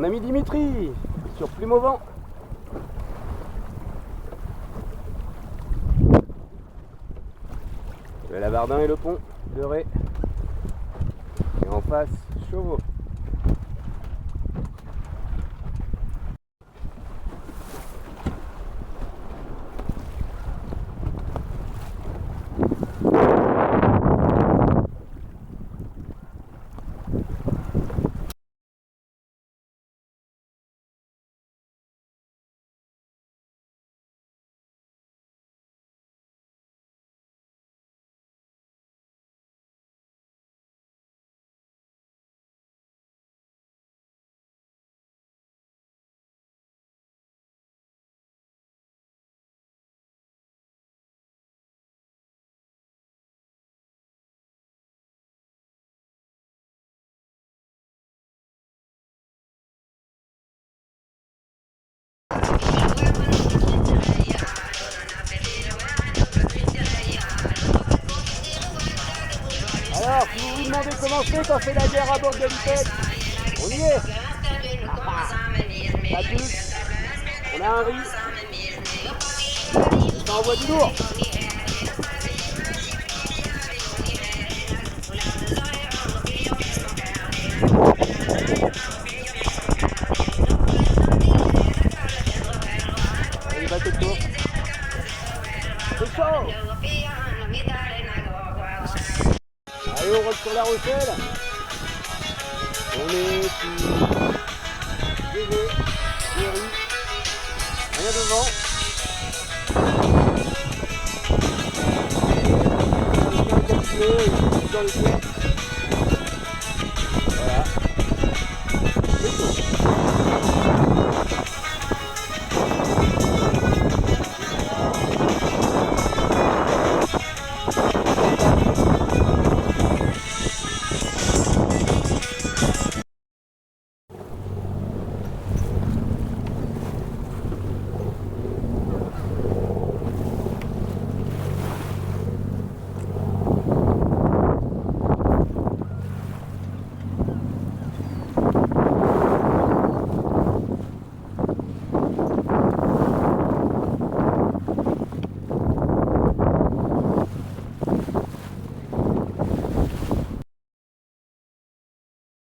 Mon ami Dimitri, sur Plume au vent. Le Lavardin et le pont de Ré. Et en face, Chauveau. Alors, si vous vous demandez comment c'est qu'on fait la guerre à bord de l'Ipec, on y est. Pas plus. On a un riz. Ça envoie du lourd. Allez, bateau de course. C'est chaud. Allez, on rentre sur la Rochelle. On est sur GV, Géry, rien devant. Il y a un capturé dans le ciel.